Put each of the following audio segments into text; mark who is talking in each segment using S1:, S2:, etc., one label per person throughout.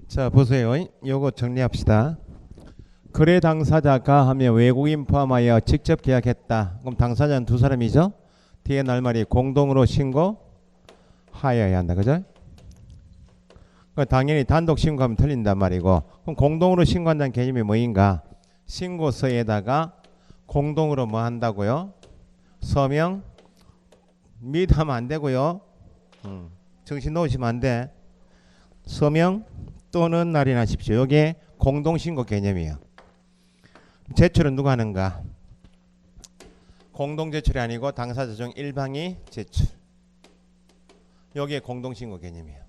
S1: 자, 보세요. 요거 정리합시다. 거래 당사자가 하면 외국인 포함하여 직접 계약했다. 그럼 당사자는 두 사람이죠. 뒤에 날말이 공동으로 신고하여야 한다. 그죠? 당연히 단독 신고하면 틀린단 말이고, 그럼 공동으로 신고한다는 개념이 뭐인가? 신고서에다가 공동으로 뭐 한다고요? 서명 및 하면 안 되고요. 정신 놓으시면 안 돼. 서명 또는 날인하십시오. 이게 공동신고 개념이에요. 제출은 누가 하는가? 공동 제출이 아니고 당사자 중 일방이 제출. 여기에 공동신고 개념이에요.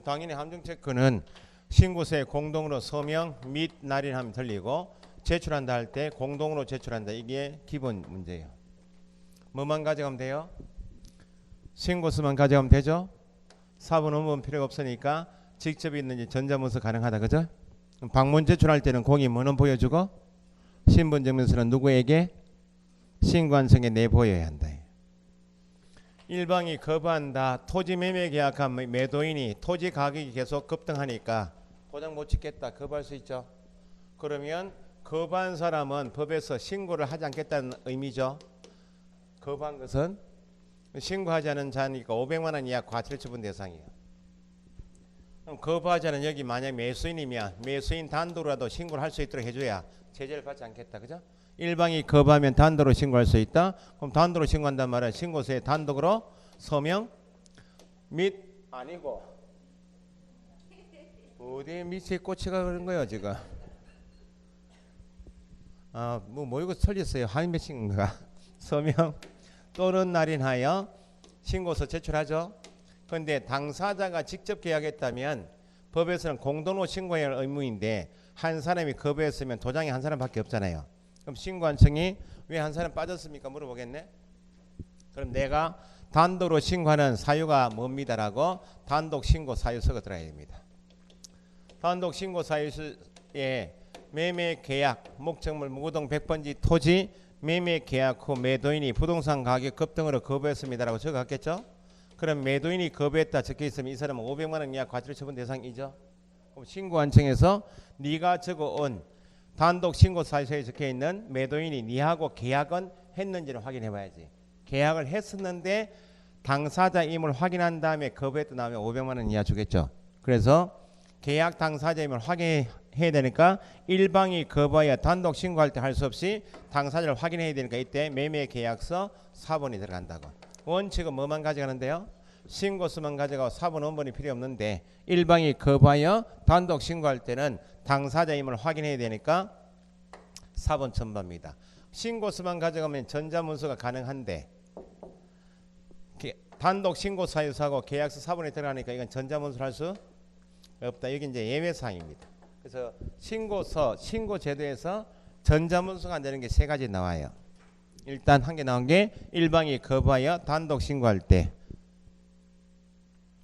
S1: 당연히 함정체크는 신고서에 공동으로 서명 및 날인하면 틀리고, 제출한다 할 때 공동으로 제출한다. 이게 기본 문제예요. 뭐만 가져가면 돼요? 신고서만 가져가면 되죠? 사본 원본 필요가 없으니까 직접 있는 전자문서 가능하다. 그죠? 방문 제출할 때는 공인 뭐는 보여주고, 신분증명서는 누구에게? 신고한청에 내보여야 한다. 일방이 거부한다. 토지 매매 계약한 매도인이 토지 가격이 계속 급등하니까 도장 못 찍겠다. 거부할 수 있죠. 그러면 거부한 사람은 법에서 신고를 하지 않겠다는 의미죠. 거부한 것은 신고하지 않은 자니까 500만 원 이하 과태료처분 대상이에요. 그럼 거부하지 않은 여기 만약 매수인이면 매수인 단독으로라도 신고를 할 수 있도록 해줘야 제재를 받지 않겠다. 그죠? 일방이 거부하면 단독으로 신고할 수 있다. 그럼 단독으로 신고한단 말은 신고서에 단독으로 서명 및 아니고 어디 밑에 꼬치가 그런 거예요 지금. 뭐 이거 틀렸어요. 한인 배신인가? 서명 또는 날인하여 신고서 제출하죠. 그런데 당사자가 직접 계약했다면 법에서는 공동으로 신고해야 할 의무인데 한 사람이 거부했으면 도장이 한 사람밖에 없잖아요. 그럼 신고한청이 왜 한 사람 빠졌습니까? 물어보겠네. 그럼 내가 단독으로 신고하는 사유가 뭡니다라고 단독 신고 사유서가 들어야 됩니다. 단독 신고 사유서에 매매 계약, 목적물 무구동 100번지 토지 매매 계약 후 매도인이 부동산 가격 급등으로 거부했습니다라고 적어갔겠죠? 그럼 매도인이 거부했다 적혀 있으면 이 사람은 500만 원 이하 과태료 처분 대상이죠. 그럼 신고한청에서 네가 적어온 단독 신고 사유서에 적혀 있는 매도인이 네하고 계약은 했는지를 확인해 봐야지. 계약을 했었는데 당사자임을 확인한 다음에 거부했다 나오면 500만 원 이하 주겠죠. 그래서 계약 당사자임을 확인해야 되니까 일방이 거부하여 단독 신고할 때 할 수 없이 당사자를 확인해야 되니까 이때 매매 계약서 4번이 들어간다고. 원칙은 뭐만 가져가는데요? 신고서만 가져가고 4번 원본이 필요 없는데 일방이 거부하여 단독 신고할 때는 당사자임을 확인해야 되니까 4번 첨부합니다. 신고서만 가져가면 전자문서가 가능한데 단독 신고 사유서하고 계약서 4번이 들어가니까 이건 전자문서를 할 수 없다. 여기 이제 예외사항입니다. 그래서 신고서, 신고제도에서 전자문서가 안 되는 게 세 가지 나와요. 일단 한 개 나온 게 일방이 거부하여 단독 신고할 때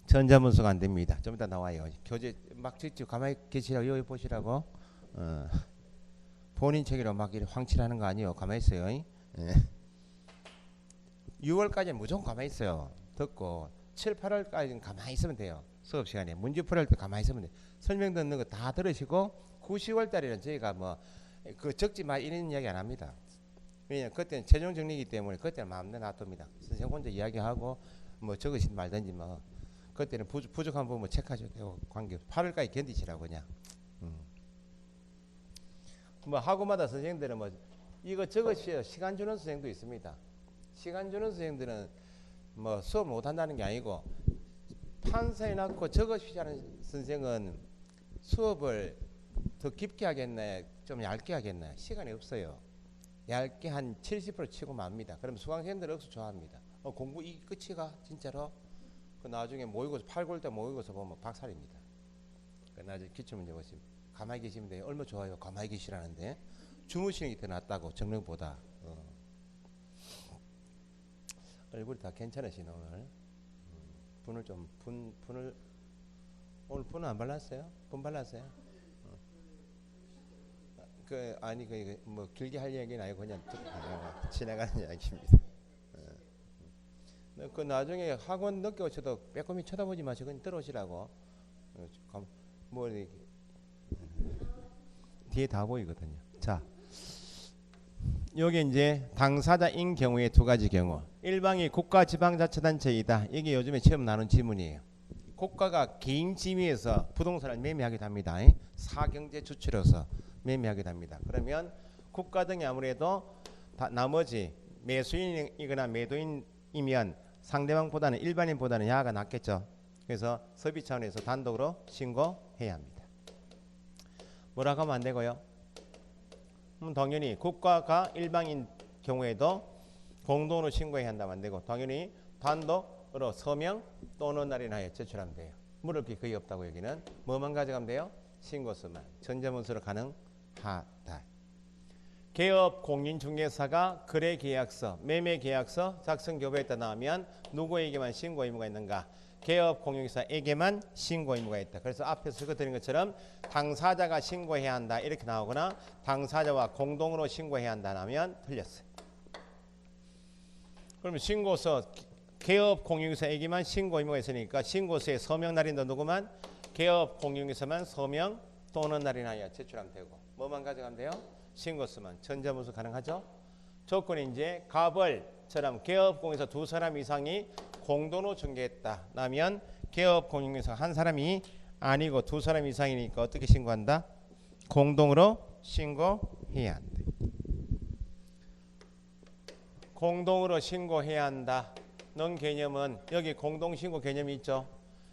S1: 전자문서가 안 됩니다. 좀 이따 나와요. 교재 막 직접 가만히 계시라고 여기 보시라고. 본인 책이라 막 이렇게 황칠하는 거 아니에요. 가만히 있어요. 예. 6월까지는 무조건 가만히 있어요. 듣고 7, 8월까지는 가만히 있으면 돼요. 수업 시간에 문제 풀할 때 가만히 있으면 돼요. 설명 듣는 거 다 들으시고 9, 10월 달에는 저희가 뭐 그 적지 마 이런 이야기 안 합니다. 왜냐 그때는 최종 정리이기 때문에 그때는 마음대로 놔둡니다. 선생님 혼자 이야기하고 뭐 적으신 말든지 뭐 그때는 부족한 부분 체크하셔도 되고 관계없어. 8월까지 견디시라고 그냥. 뭐 학원마다 선생님들은 뭐 이거 적으시오 시간 주는 선생님도 있습니다. 시간 주는 선생님들은 뭐 수업 못 한다는 게 아니고 판서해 놨고 적으시자는 선생은 수업을 더 깊게 하겠나요? 좀 얇게 하겠나요? 시간이 없어요. 얇게 한 70% 치고 맙니다. 그럼 수강생들 억수 좋아합니다. 공부 이 끝이가 진짜로? 그 나중에 모의고사 8개월 때 모의고사 보면 박살입니다. 그 나중에 기출문제 보시면 가만히 계시면 돼요. 얼마 좋아요. 가만히 계시라는데 주무시는 게 더 낫다고 정릉보다. 얼굴이 다 괜찮으시네 오늘. 분을 좀 분을 오늘 분은 안 발랐어요? 분 발랐어요? 그 아니 그 뭐 길게 할 얘기는 아니고 그냥 지나가는 이야기입니다. 그 나중에 학원 늦게 오셔도 빼꼼히 쳐다보지 마시고 그냥 들어오시라고. 뭐 뒤에 다 보이거든요. 자, 여기 이제 당사자인 경우의 두 가지 경우. 일방이 국가지방자치단체이다. 이게 요즘에 처음 나눈 지문이에요. 국가가 개인 지위에서 부동산을 매매하게 됩니다. 사경제 주체로서 매매하게 됩니다. 그러면 국가 등이 아무래도 나머지 매수인이거나 매도인이면 상대방보다는 일반인보다는 야가 낫겠죠. 그래서 서비 차원에서 단독으로 신고해야 합니다. 뭐라고 하면 안 되고요. 당연히 국가가 일방인 경우에도 공동으로 신고해야 한다면 안 되고 당연히 단독으로 서명 또는 날인하여 제출하면 돼요. 물을 게 거의 없다고 여기는 뭐만 가져가면 돼요? 신고서만 전자문서로 가능하다. 개업 공인중개사가 거래계약서, 매매계약서 작성 교부했다 나오면 누구에게만 신고 의무가 있는가? 개업 공인중개사에게만 신고 의무가 있다. 그래서 앞에서 읽어드린 것처럼 당사자가 신고해야 한다 이렇게 나오거나 당사자와 공동으로 신고해야 한다 하면 틀렸어요. 그러면 신고서 개업 공인중개사에게만 신고 의무가 있으니까 신고서에 서명 날인도 누구만? 개업 공인중개사만 서명 또는 날인하여 제출하면 되고 뭐만 가져가면 돼요? 신고서만 전자문서 가능하죠. 조건이 이제 갑을처럼 개업공인중개사 두 사람 이상이 공동으로 중개했다 라면 개업공인중개사 한 사람이 아니고 두 사람 이상이니까 어떻게 신고한다? 공동으로 신고해야 한다. 공동으로 신고해야 한다는 개념은 여기 공동신고 개념이 있죠.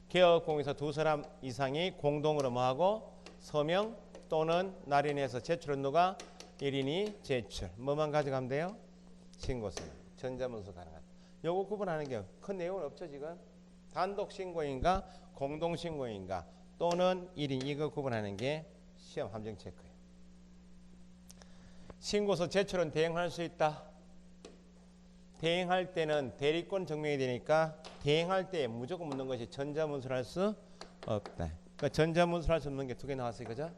S1: 개업공인중개사 두 사람 이상이 공동으로 뭐하고 서명 또는 날인해서 제출은 누가? 1인이 제출. 뭐만 가져가면 돼요? 신고서. 전자문서 가능하다. 요거 구분하는 게 큰 내용은 없죠 지금. 단독 신고인가 공동 신고인가 또는 1인 이거 구분하는 게 시험 함정 체크예요. 신고서 제출은 대행할 수 있다. 대행할 때는 대리권 증명이 되니까 대행할 때 무조건 묻는 것이 전자문서를 할 수 없다. 그러니까 전자문서를 할 수 없는 게 두 개 나왔어요. 그죠?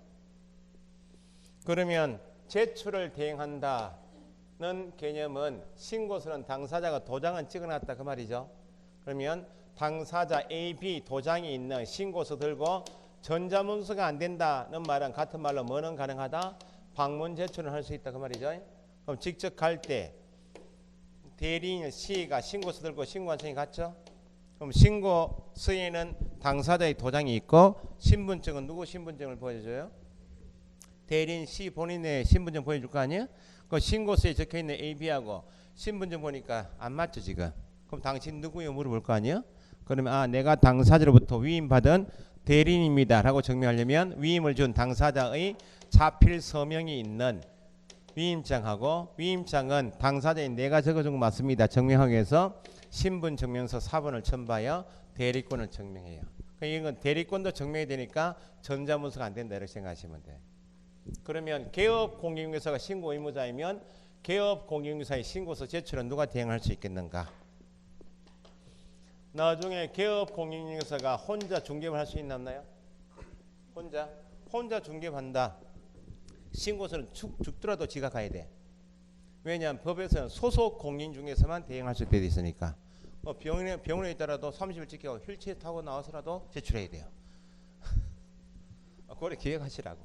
S1: 그러면 제출을 대행한다는 개념은 신고서는 당사자가 도장은 찍어놨다 그 말이죠. 그러면 당사자 A, B 도장이 있는 신고서 들고 전자문서가 안 된다는 말은 같은 말로 뭐는 가능하다? 방문 제출을 할 수 있다 그 말이죠. 그럼 직접 갈 때 대리인 C가 신고서 들고 신고한청이 갔죠. 그럼 신고서에는 당사자의 도장이 있고 신분증은 누구 신분증을 보여줘요? 대리인 C 본인의 신분증 보여줄 거 아니에요? 그 신고서에 적혀있는 AB하고 신분증 보니까 안 맞죠 지금. 그럼 당신 누구예요? 물어볼 거 아니에요? 그러면 내가 당사자로부터 위임받은 대리인입니다 라고 증명하려면 위임을 준 당사자의 자필 서명이 있는 위임장하고 위임장은 당사자인 내가 적어준 거 맞습니다 증명하기 위해서 신분증명서 4번을 첨부하여 대리권을 증명해요. 그러니까 이건 대리권도 증명이 되니까 전자문서가 안 된다 이렇게 생각하시면 돼요. 그러면 개업공인중개사가 신고 의무자이면 개업공인중개사의 신고서 제출은 누가 대행할 수 있겠는가? 나중에 개업공인중개사가 혼자 중개를 할 수 있나요? 혼자 중개한다. 신고서는 죽더라도 지가 가야 돼. 왜냐하면 법에서는 소속 공인중개사만 대행할 수 있게 돼 있으니까. 병원에 있더라도 30일 지켜고 휠체어 타고 나와서라도 제출해야 돼요. 그걸 기억하시라고.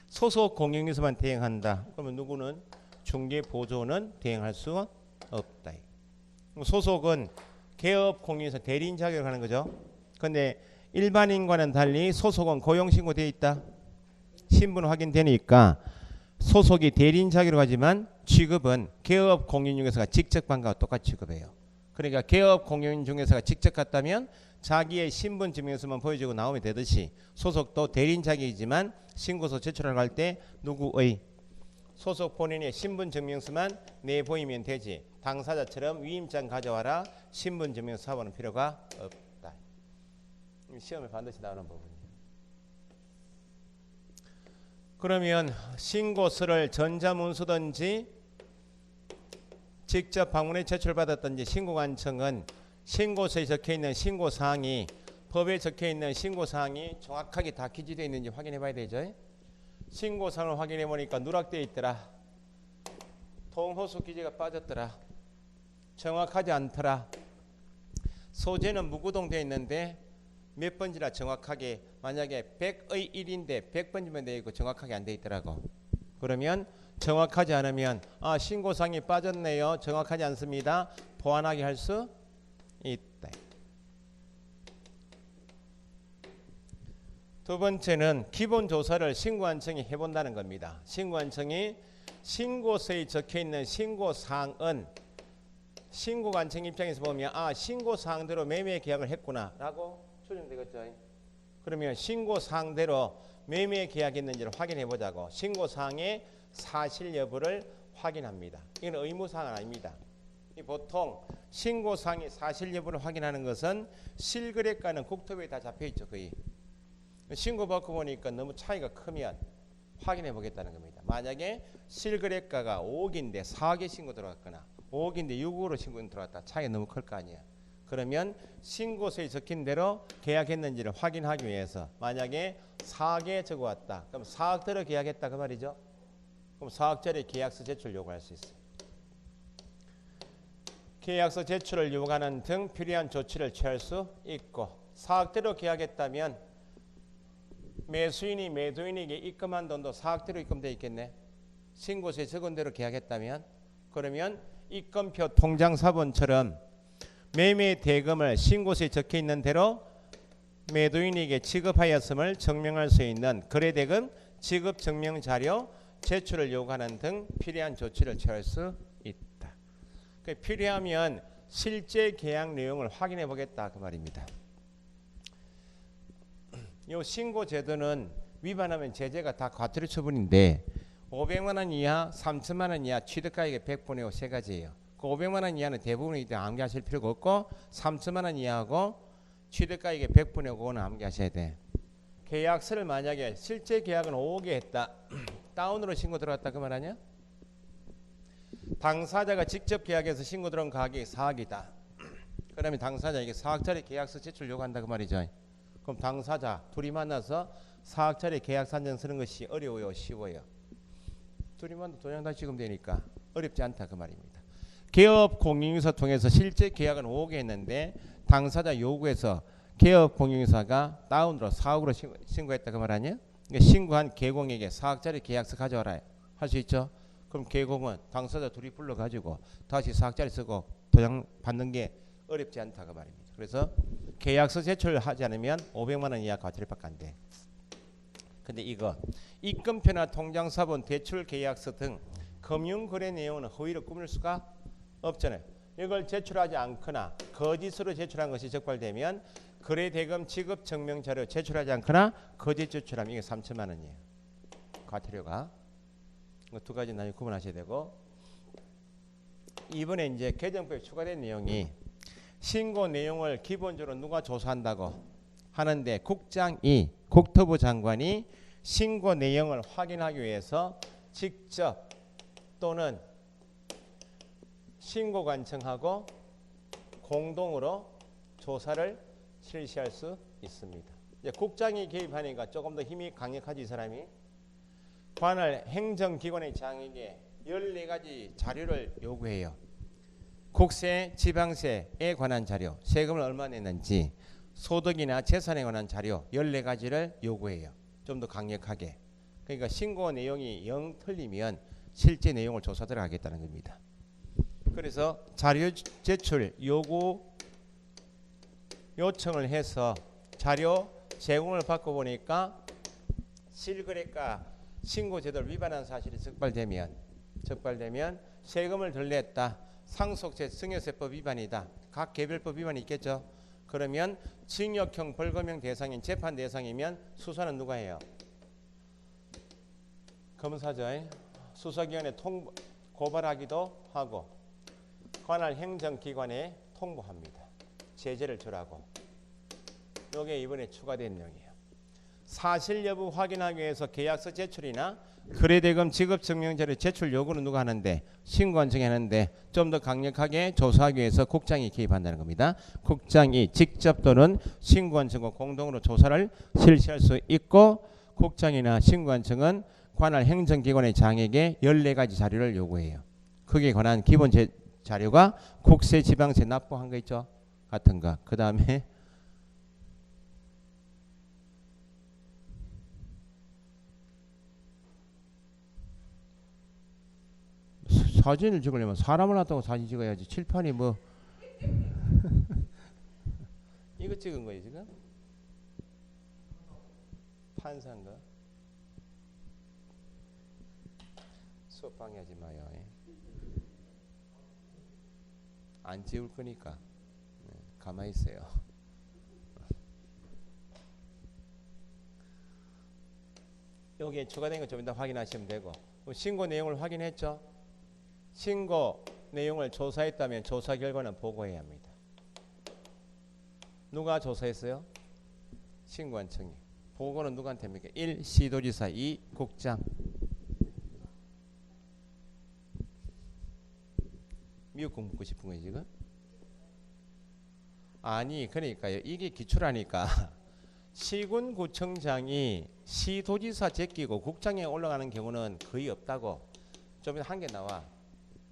S1: 소속 공인중개사만 대행한다. 그러면 누구는 중개보조는 대행할 수 없다. 소속은 개업 공인중개사 대리인 자격을 하는 거죠. 그런데 일반인과는 달리 소속은 고용신고 되어 있다. 신분 확인되니까 소속이 대리인 자격으로 하지만 취급은 개업 공인중개사가 직접 간 거와 똑같이 취급해요. 그러니까 개업 공인중개사가 직접 갔다면 자기의 신분 증명서만 보여주고 나오면 되듯이 소속도 대리인 자격이지만 신고서 제출하러 갈 때 누구의 소속 본인의 신분 증명서만 내보이면 되지 당사자처럼 위임장 가져와라 신분 증명서 사보는 필요가 없다. 시험에 반드시 나오는 부분이에요. 그러면 신고서를 전자문서든지 직접 방문해 제출받았든지 신고관청은 신고서에 적혀있는 신고사항이 법에 적혀있는 신고사항이 정확하게 다 기재되어 있는지 확인해 봐야 되죠. 신고사항을 확인해 보니까 누락되어 있더라. 통호수 기재가 빠졌더라. 정확하지 않더라. 소재는 무구동 되어 있는데 몇 번지나 정확하게 만약에 100의 1인데 100번지면 돼 있고 정확하게 안 돼 있더라고. 그러면 정확하지 않으면 신고사항이 빠졌네요. 정확하지 않습니다. 보완하게 할 수 있다. 두 번째는 기본 조사를 신고한청이 해본다는 겁니다. 신고한청이 신고서에 적혀있는 신고사항은 신고관청 입장에서 보면 신고사항대로 매매 계약을 했구나 라고 추정되겠죠. 그러면 신고사항대로 매매 계약했는지를 확인해 보자고 신고사항의 사실 여부를 확인합니다. 이건 의무사항은 아닙니다. 보통 신고사항의 사실 여부를 확인하는 것은 실거래가는 국토부에 다 잡혀있죠. 거의 신고받고 보니까 너무 차이가 크면 확인해 보겠다는 겁니다. 만약에 실거래가가 5억인데 4억에 신고 들어갔거나 5억인데 6억으로 신고 들어갔다. 차이가 너무 클 거 아니야. 그러면 신고서에 적힌 대로 계약했는지를 확인하기 위해서 만약에 4억에 적어왔다. 그럼 4억대로 계약했다 그 말이죠. 그럼 4억짜리 계약서 제출 요구할 수 있어요. 계약서 제출을 요구하는 등 필요한 조치를 취할 수 있고 4억대로 계약했다면 매수인이 매도인에게 입금한 돈도 4억대로 입금되어 있겠네. 신고서에 적은 대로 계약했다면 그러면 입금표 통장사본처럼 매매 대금을 신고서에 적혀있는 대로 매도인에게 지급하였음을 증명할 수 있는 거래대금 지급 증명 자료 제출을 요구하는 등 필요한 조치를 취할 수 있다. 필요하면 실제 계약 내용을 확인해 보겠다 그 말입니다. 이 신고 제도는 위반하면 제재가 다 과태료 처분인데 500만 원 이하, 3천만 원 이하 취득가액의 100분의 5 세 가지예요. 그 500만 원 이하는 대부분이기 때문에 암기하실 필요가 없고 3천만 원 이하하고 취득가액의 100분의 5는 암기하셔야 돼. 계약서를 만약에 실제 계약은 5억에 했다. 다운으로 신고 들어갔다 그 말 아니야? 당사자가 직접 계약해서 신고 들어온 가격이 4억이다. 그러면 당사자에게 4억짜리 계약서 제출 요구한다 그 말이죠. 그럼 당사자 둘이 만나서 4억짜리 계약서 한 장 쓰는 것이 어려워요? 쉬워요? 둘이 만나서 도장 다 찍으면 되니까 어렵지 않다 그 말입니다. 개업 공인인증서 통해서 실제 계약은 5억에 했는데 당사자 요구해서 개업 공인인증서가 다운으로 4억으로 신고했다 그 말 아니에요? 그러니까 신고한 개공에게 4억짜리 계약서 가져와라 할 수 있죠. 그럼 개공은 당사자 둘이 불러가지고 다시 4억짜리 쓰고 도장 받는 게 어렵지 않다 그 말입니다. 그래서 계약서 제출을 하지 않으면 500만 원 이하 과태료밖에 안 돼. 근데 이거 입금표나 통장사본, 대출 계약서 등 금융거래 내용은 허위로 꾸밀 수가 없잖아요. 이걸 제출하지 않거나 거짓으로 제출한 것이 적발되면 거래대금 지급 증명 자료 제출하지 않거나 거짓 제출하면 이게 3천만 원이에요. 과태료가. 두 가지 나중에 구분하셔야 되고 이번에 이제 개정법에 추가된 내용이 신고 내용을 기본적으로 누가 조사한다고 하는데 국장이 국토부 장관이 신고 내용을 확인하기 위해서 직접 또는 신고관청하고 공동으로 조사를 실시할 수 있습니다. 이제 국장이 개입하니까 조금 더 힘이 강력하지 이 사람이. 관할 행정기관의 장에게 14가지 자료를 요구해요. 국세, 지방세에 관한 자료, 세금을 얼마 냈는지, 소득이나 재산에 관한 자료 14가지를 요구해요. 좀 더 강력하게. 그러니까 신고 내용이 영 틀리면 실제 내용을 조사 들어가겠다는 겁니다. 그래서 자료 제출 요청을 해서 자료 제공을 받고 보니까 실거래가 신고 제도를 위반한 사실이 적발되면 세금을 덜 냈다. 상속세 증여세법 위반이다. 각 개별법 위반이 있겠죠. 그러면 징역형 벌금형 대상인 재판 대상이면 수사는 누가 해요? 검사죠. 수사기관에 고발하기도 하고 관할 행정기관에 통보합니다. 제재를 주라고. 이게 이번에 추가된 내용이에요. 사실 여부 확인하기 위해서 계약서 제출이나 거래대금 지급증명자료 제출 요구는 누가 하는데 신고관청이 하는데 좀 더 강력하게 조사하기 위해서 국장이 개입한다는 겁니다. 국장이 직접 또는 신고관청과 공동으로 조사를 실시할 수 있고 국장이나 신고관청은 관할 행정기관의 장에게 14가지 자료를 요구해요. 거기에 관한 기본 자료가 국세, 지방세 납부한 거 있죠? 같은 거. 그 다음에 사진을 찍으려면 사람을 놨다고 사진 찍어야지. 칠판이 뭐 이거 찍은 거예요 지금? 판사인가? 수업 방해하지 마요. 안 찍을 거니까 가만히 있어요. 여기에 추가된 거 좀 이따 확인하시면 되고, 신고 내용을 확인했죠? 신고 내용을 조사했다면 조사 결과는 보고해야 합니다. 누가 조사했어요? 신고한청이. 보고는 누구한테 합니까? 1. 시도지사, 2. 국장. 미역국 묻고 싶은 거예요 지금? 아니 그러니까요, 이게 기출하니까 시군구청장이 시도지사 제끼고 국장에 올라가는 경우는 거의 없다고. 좀 한 개 나와.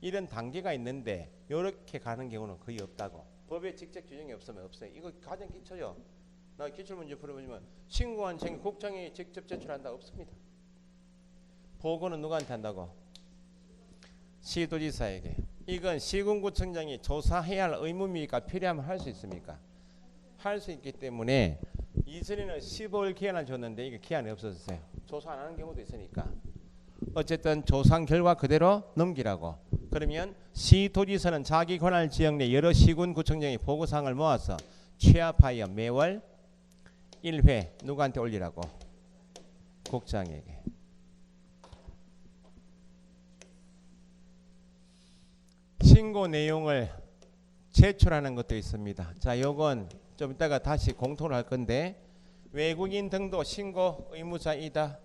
S1: 이런 단계가 있는데 이렇게 가는 경우는 거의 없다고. 법에 직접 규정이 없으면 없어요. 이거 가장 기초죠. 나 기출문제 풀어보면 신고한청이 국장이 직접 제출한다 없습니다. 보고는 누구한테 한다고? 시도지사에게. 이건 시군구청장이 조사해야 할 의무입니까? 필요하면 할 수 있습니까? 할 수 있기 때문에 이전에는 15일 기한을 줬는데 이게 기한이 없어졌어요. 조사 안 하는 경우도 있으니까. 어쨌든 조사 결과 그대로 넘기라고. 그러면 시도지사는 자기 권한 지역 내 여러 시군구청장의 보고사항을 모아서 취합하여 매월 1회 누구한테 올리라고? 국장에게. 신고 내용을 제출하는 것도 있습니다. 자, 요건 좀 이따가 다시 공통을 할 건데, 외국인 등도 신고 의무자이다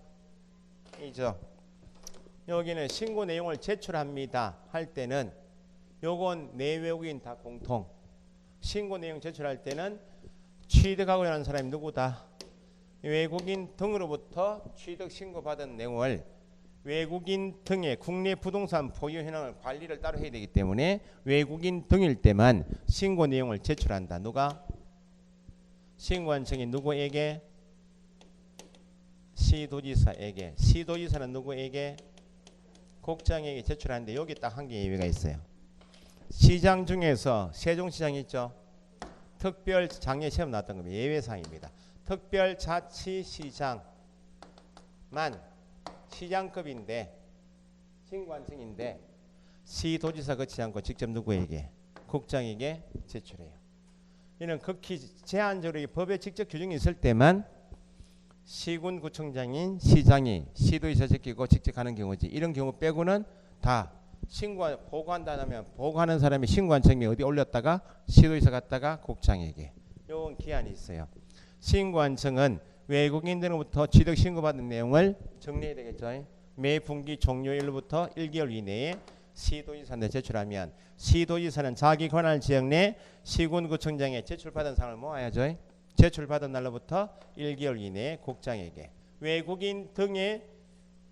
S1: 이죠. 여기는 신고 내용을 제출합니다 할 때는 요건 내외국인 다 공통. 신고 내용 제출할 때는 취득하고 하는 사람이 누구다? 외국인 등으로부터 취득 신고받은 내용을 외국인 등의 국내 부동산 보유 현황을 관리를 따로 해야 되기 때문에 외국인 등일 때만 신고 내용을 제출한다. 누가? 신고한청이 누구에게? 시도지사에게. 시도지사는 누구에게? 국장에게 제출하는데 여기 딱 한 개 예외가 있어요. 시장 중에서 세종시장 있죠? 특별 장애 시험 나왔던 겁니다. 예외사항입니다. 특별자치시장만 시장급인데 신고한청인데 시도지사 거치지 않고 직접 누구에게? 국장에게 제출해요. 이는 극히 제한적으로 법에 직접 규정이 있을 때만 시군구청장인 시장이 시도지사 제끼고 직접 하는 경우지. 이런 경우 빼고는 다 보고한다 하면 보고하는 사람이 신고한청에 어디 올렸다가 시도지사 갔다가 국장에게. 요건 기한이 있어요. 신고한청은 외국인들로부터 취득 신고받은 내용을 정리해야 되겠죠. 매 분기 종료일로부터 1개월 이내에 시도지사한테 제출하면 시도지사는 자기 권한 지역 내 시군구청장에 제출받은 사항을 모아야죠. 제출받은 날로부터 1개월 이내에 국장에게. 외국인 등의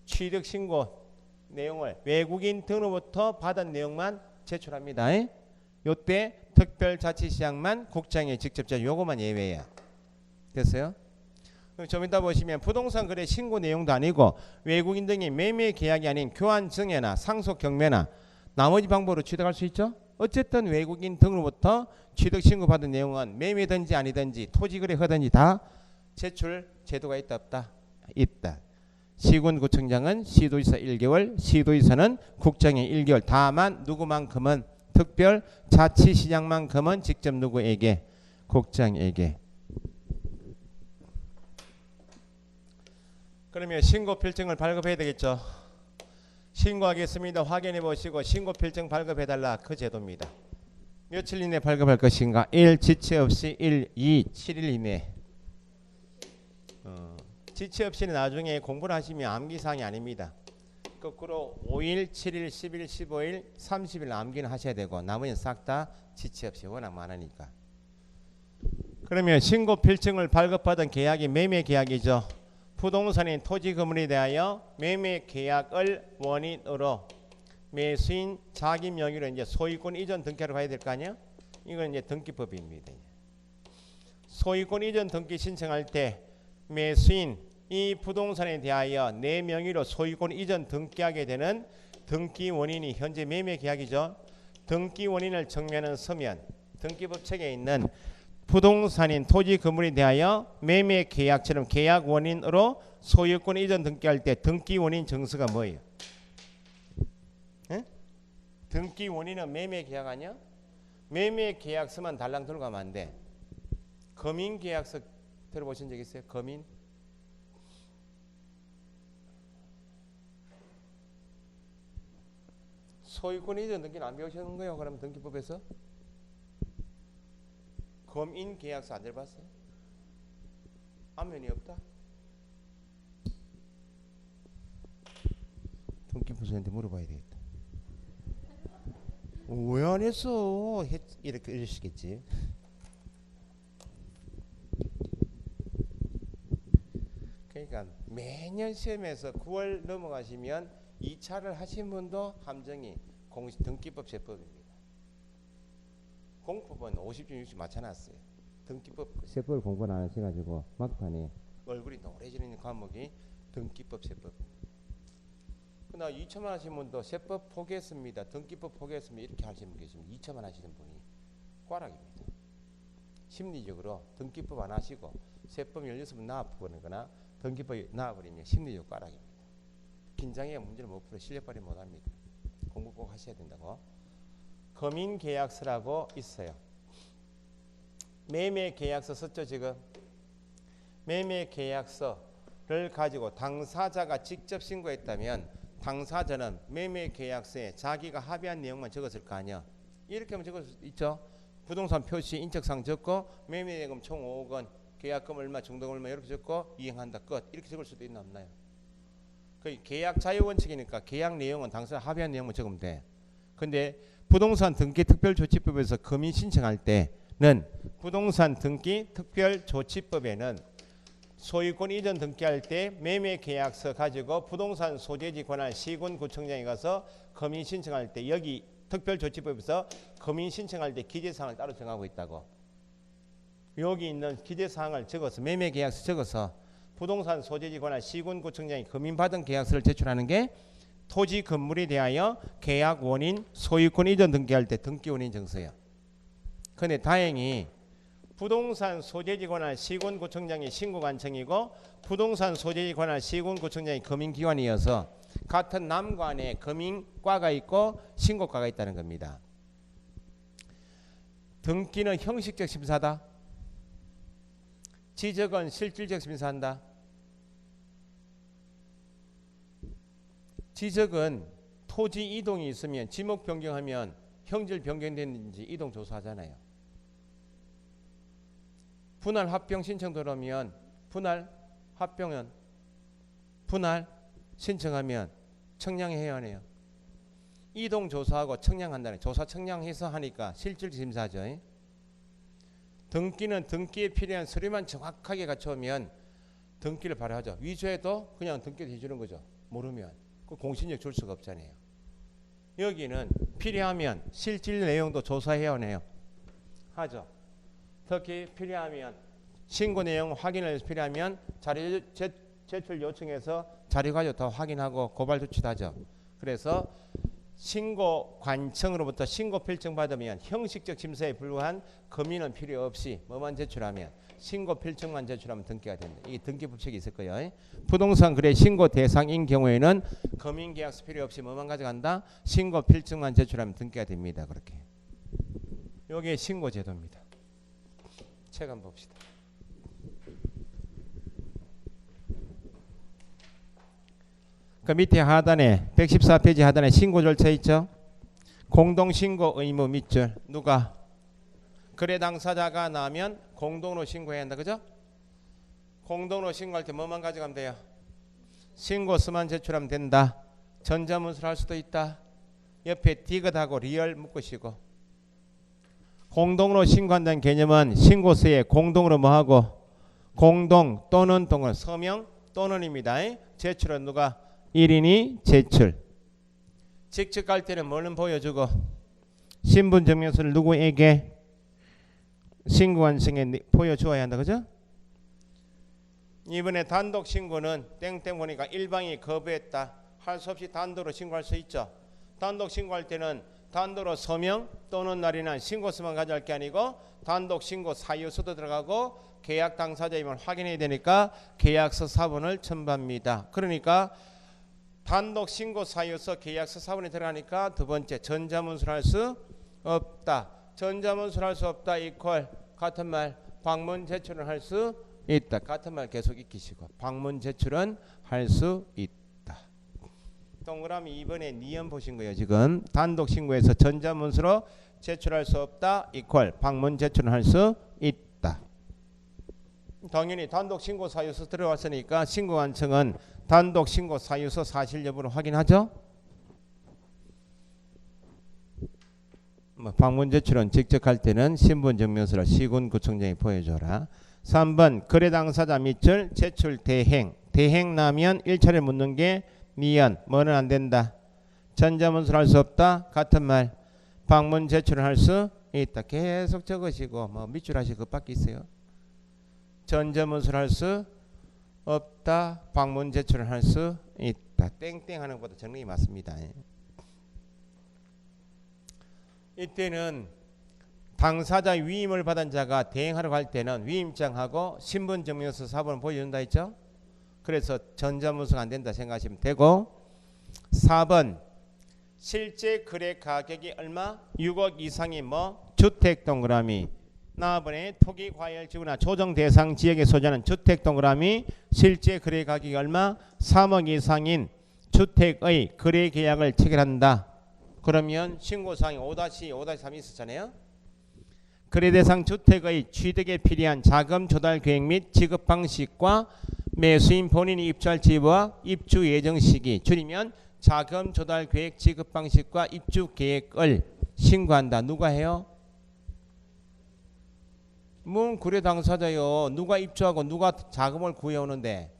S1: 취득 신고 내용을 외국인 등으로부터 받은 내용만 제출합니다. 요때 특별자치시장만 국장에 직접 제출. 요거만 예외야. 됐어요? 좀 이따 보시면 부동산 거래 신고 내용도 아니고 외국인 등이 매매 계약이 아닌 교환 증여나 상속 경매나 나머지 방법으로 취득할 수 있죠. 어쨌든 외국인 등으로부터 취득 신고 받은 내용은 매매든지 아니든지 토지 거래 하든지 다 제출 제도가 있다 없다? 있다. 시군구청장은 시도지사 1개월, 시도지사는 국장에 1개월. 다만 누구만큼은 특별자치시장만큼은 직접 누구에게? 국장에게. 그러면 신고필증을 발급해야 되겠죠. 신고하겠습니다. 확인해 보시고 신고필증 발급해달라. 그 제도입니다. 며칠 이내 발급할 것인가? 1. 지체 없이 1, 2, 7일 이내. 지체 없이는 나중에 공부를 하시면 암기사항이 아닙니다. 거꾸로 5일, 7일, 10일, 15일, 30일 암기는 하셔야 되고 나머지는 싹 다 지체 없이 워낙 많으니까. 그러면 신고필증을 발급받은 계약이 매매계약이죠. 부동산인 토지 건물에 대하여 매매 계약을 원인으로 매수인 자기 명의로 이제 소유권 이전 등기하러 가야 될 거 아니야? 이건 이제 등기법입니다. 소유권 이전 등기 신청할 때 매수인 이 부동산에 대하여 내 명의로 소유권 이전 등기하게 되는 등기 원인이 현재 매매 계약이죠. 등기 원인을 정면은 서면 등기법칙에 있는 부동산인 토지 건물에 대하여 매매 계약처럼 계약 원인으로 소유권 이전 등기할 때 등기 원인 정서가 뭐예요? 에? 등기 원인은 매매 계약 아니야? 매매 계약서만 달랑 들고 가면 안 돼. 거민 계약서 들어보신 적 있어요? 거민? 소유권 이전 등기는 안 배우시는 거예요? 그러면 등기법에서? 거민 계약서 안 들어봤어요? 안면이 없다? 등기부서한테 물어봐야 되겠다. 왜 안 했어? 이렇게 이러시겠지. 그러니까 매년 시험에서 9월 넘어가시면 2차를 하신 분도 함정이 공시 등기법 세법입니다. 공법은 50중 60 맞춰놨어요. 등기법 세법을 공부를 안 하셔가지고 막판에 얼굴이 노래지는 과목이 등기법 세법. 그러나 2차만 하신 분도 세법 포기했습니다. 등기법 포기했습니다. 이렇게 하시는 분 계시면 2차만 하시는 분이 꽈락입니다. 심리적으로 등기법 안 하시고 세법 16번 나와버리거나 등기법이 나와버리면 심리적 꽈락입니다. 긴장해야 문제를 못 풀어 실력 발휘 못합니다. 공부 꼭 하셔야 된다고. 거민계약서라고 있어요. 매매계약서 썼죠 지금. 매매계약서를 가지고 당사자가 직접 신고했다면 당사자는 매매계약서에 자기가 합의한 내용만 적었을 거 아니야. 이렇게 하면 적을 수 있죠. 부동산 표시 인적사항 적고 매매대금 총 5억 원 계약금 얼마 중도금 얼마 이렇게 적고 이행한다 끝 이렇게 적을 수도 있나 없나요? 그 계약 자유원칙이니까 계약 내용은 당사자 합의한 내용만 적으면 돼. 근데 부동산 등기 특별조치법에서 거민 신청할 때는 부동산 등기 특별조치법에는 소유권 이전 등기할 때 매매계약서 가지고 부동산 소재지 관할 시군구청장에 가서 거민 신청할 때 여기 특별조치법에서 거민 신청할 때 기재사항을 따로 정하고 있다고. 여기 있는 기재사항을 적어서 매매계약서 적어서 부동산 소재지 관할 시군구청장이 거민받은 계약서를 제출하는 게 토지 건물에 대하여 계약 원인 소유권 이전 등기할 때 등기 원인 정서예요. 그런데 다행히 부동산 소재지 관할 시군구청장이 신고관청이고 부동산 소재지 관할 시군구청장이 거민기관이어서 같은 남관에 거민과가 있고 신고과가 있다는 겁니다. 등기는 형식적 심사다. 지적은 실질적 심사한다. 지적은 토지 이동이 있으면 지목 변경하면 형질 변경됐는지 이동 조사하잖아요. 분할 합병 신청 들어오면 분할 합병은 분할 신청하면 청량해야 하네요. 이동 조사하고 청량한다네. 조사 청량해서 하니까 실질 심사죠. 등기는 등기에 필요한 서류만 정확하게 갖춰오면 등기를 발효하죠. 위조해도 그냥 등기를 해주는 거죠. 모르면 그 공신력 줄 수가 없잖아요. 여기는 필요하면 실질 내용도 조사해야 하네요. 하죠. 특히 필요하면 신고 내용 확인을 필요하면 자료 제출 요청해서 자료 가지고 더 확인하고 고발 조치도 하죠. 그래서 신고 관청으로부터 신고 필증 받으면 형식적 심사에 불과한 거민은 필요 없이 뭐만 제출하면 신고 필증만 제출하면 등기가 된다. 이게 등기 법칙이 있을 거예요. 부동산 거래 신고 대상인 경우에는 거민 계약서 필요 없이 뭐만 가져간다. 신고 필증만 제출하면 등기가 됩니다. 그렇게. 이게 신고 제도입니다. 책 한번 봅시다. 그 밑에 하단에 114페이지 하단에 신고 절차 있죠. 공동신고 의무 밑줄 누가 거래 당사자가 나면 공동으로 신고해야 한다. 그죠? 공동으로 신고할 때 뭐만 가져가면 돼요? 신고서만 제출하면 된다. 전자문서를 할 수도 있다. 옆에 디귿하고 리얼 묶으시고. 공동으로 신고한다는 개념은 신고서에 공동으로 뭐하고 공동 또는 동은 서명 또는입니다. 제출은 누가 1인이 제출. 직접 갈 때는 뭐는 보여주고 신분증명서를 누구에게 신고관청에 보여주어야 한다. 그죠? 이번에 단독 신고는 땡땡 보니까 일방이 거부했다. 할 수 없이 단독으로 신고할 수 있죠. 단독 신고할 때는 단도로 서명 또는 날인한 신고서만 가져갈 게 아니고 단독 신고 사유서도 들어가고 계약 당사자임을 확인해야 되니까 계약서 사본을 첨부합니다. 그러니까 단독 신고 사유서 계약서 사본이 들어가니까 두 번째 전자문서를 할 수 없다. 전자문서를 할 수 없다 이퀄 같은 말 방문 제출은 할 수 있다. 같은 말 계속 익히시고 방문 제출은 할 수 있다. 동그라미 2번에 니은 보신 거예요. 지금 단독 신고에서 전자문서로 제출할 수 없다 이퀄 방문 제출은 할 수 있다. 당연히 단독 신고 사유서 들어왔으니까 신고관청은 단독 신고 사유서 사실 여부를 확인하죠. 방문 제출은 직접 할 때는 신분증명서를 시군구청장이 보여줘라. 3번 거래 당사자 밑줄 제출 대행 대행 나면 1차례 묻는 게 니은 뭐는 안 된다. 전자문서를 할 수 없다. 같은 말 방문 제출을 할 수 있다. 계속 적으시고 뭐 밑줄 하시고 밖에 있어요. 전자문서를 할 수 없다. 방문 제출을 할 수 있다. 땡땡 하는 것보다 정리가 맞습니다. 이때는 당사자 위임을 받은 자가 대행하러 갈 때는 위임장하고 신분증명서 사본을 보여준다 했죠. 그래서 전자문서가 안 된다 생각하시면 되고 4번 실제 거래 가격이 얼마? 6억 이상이 뭐? 주택 동그라미 나번에 토기 과열지구나 조정 대상 지역에 소재하는 주택 동그라미 실제 거래 가격이 얼마? 3억 이상인 주택의 거래 계약을 체결한다. 그러면 신고사항이 5-5-3이 있었잖아요. 거래 대상 주택의 취득에 필요한 자금 조달 계획 및 지급 방식과 매수인 본인이 입주할 지와 입주 예정 시기 줄이면 자금 조달 계획 지급 방식과 입주 계획을 신고한다. 누가 해요? 거래 당사자요. 누가 입주하고 누가 자금을 구해오는데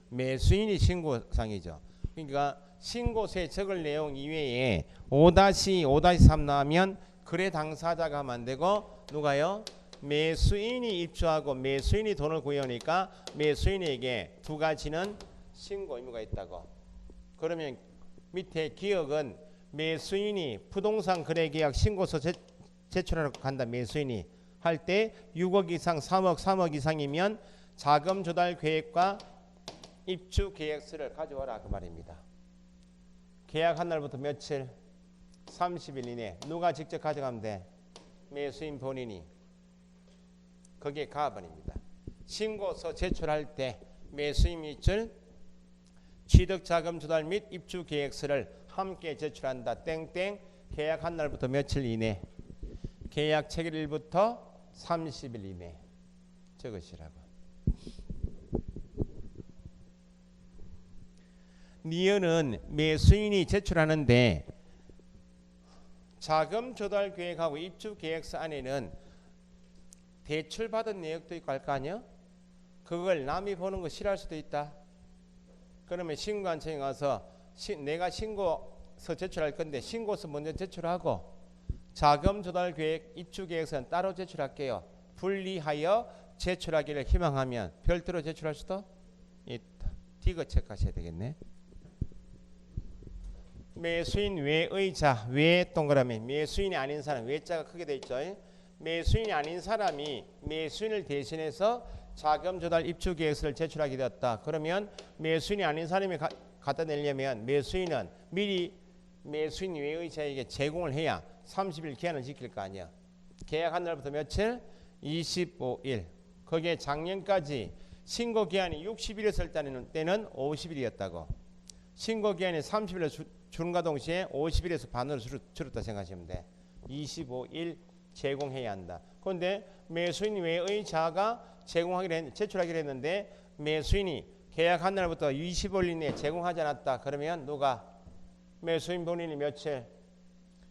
S1: 매수인이 신고상이죠. 그러니까 신고서에 적을 내용 이외에 5-5-3 나오면 거래 당사자가 하면 안 되고 누가요? 매수인이 입주하고 매수인이 돈을 구해오니까 매수인에게 두 가지는 신고 의무가 있다고. 그러면 밑에 기억은 매수인이 부동산 거래계약 신고서 제출하러 간다. 매수인이 할 때 6억 이상 3억 이상이면 자금 조달 계획과 입주 계획서를 가져와라 그 말입니다. 계약한 날부터 며칠? 30일 이내. 누가 직접 가져가면 돼? 매수인 본인이. 그게 가번입니다. 신고서 제출할 때 매수인 밑줄 취득자금 조달 및 입주 계획서를 함께 제출한다. 땡땡 계약한 날부터 며칠 이내. 계약 체결일부터 30일 이내. 적으시라고. 니은은 매수인이 제출하는데 자금 조달 계획하고 입주 계획서 안에는 대출 받은 내역도 있고 할 거 아니야? 그걸 남이 보는 거 싫어할 수도 있다. 그러면 신고관청에 가서 내가 신고서 제출할 건데 신고서 먼저 제출하고 자금 조달 계획 입주 계획서는 따로 제출할게요. 분리하여 제출하기를 희망하면 별도로 제출할 수도 있다. 디귿 체크하셔야 되겠네. 매수인 외의 자, 외 동그라미 매수인이 아닌 사람, 외자가 크게 돼 있죠. 매수인이 아닌 사람이 매수인을 대신해서 자금 조달 입주 계획서를 제출하게 되었다. 그러면 매수인이 아닌 사람이 갖다 내려면 매수인은 미리 매수인 외의 자에게 제공을 해야 30일 기한을 지킬 거 아니야. 계약한 날부터 며칠? 25일. 거기에 작년까지 신고 기한이 60일이었을 때는 50일이었다고. 신고 기한이 30일로 줄음과 동시에 50일에서 반으로 줄었다 생각하시면 돼. 25일 제공해야 한다. 그런데 매수인 외의 자가 제출하기로 했는데 매수인이 계약한 날부터 25일 이내에 제공하지 않았다. 그러면 누가? 매수인 본인이 며칠?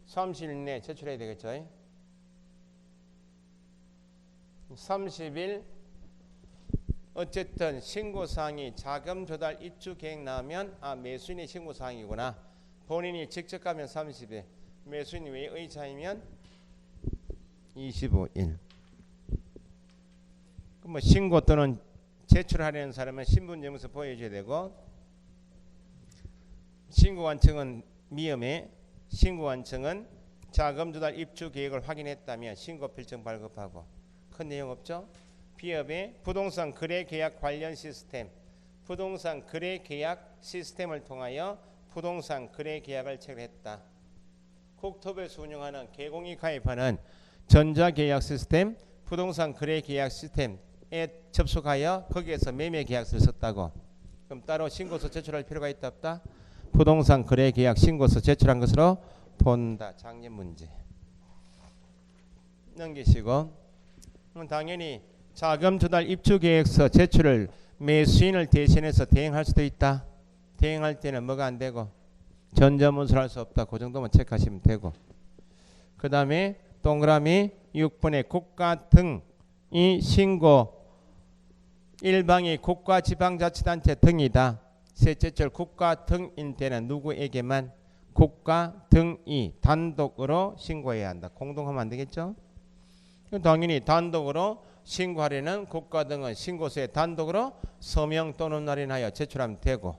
S1: 30일 이내에 제출해야 되겠죠. 30일 어쨌든 신고사항이 자금 조달 입주 계획 나오면 매수인의 신고사항이구나. 본인이 직접 가면 30일, 매수인 외의 자이면 25일. 그럼 신고 또는 제출하려는 사람은 신분증명서 보여줘야 되고 신고관청은 미음에 신고관청은 자금 조달 입주 계획을 확인했다면 신고 필증 발급하고. 큰 내용 없죠? B업의 부동산 거래 계약 관련 시스템, 부동산 거래 계약 시스템을 통하여 부동산 거래 계약을 체결했다. 국토부에서 운영하는 개공이 가입하는 전자계약 시스템, 부동산 거래 계약 시스템에 접속하여 거기에서 매매 계약서를 썼다고. 그럼 따로 신고서 제출할 필요가 있다 없다? 부동산 거래 계약 신고서 제출한 것으로 본다. 작년 문제. 넘기시고. 당연히 자금 조달 입주 계획서 제출을 매수인을 대신해서 대행할 수도 있다. 대행할 때는 뭐가 안 되고 전자문서를 할 수 없다. 그 정도만 체크하시면 되고. 그 다음에 동그라미 6번에 국가 등이 신고 일방이 국가지방자치단체 등이다. 셋째 절 국가 등인 때는 누구에게만? 국가 등이 단독으로 신고해야 한다. 공동하면 안 되겠죠? 당연히 단독으로 신고하려는 국가 등은 신고서에 단독으로 서명 또는 날인하여 제출하면 되고,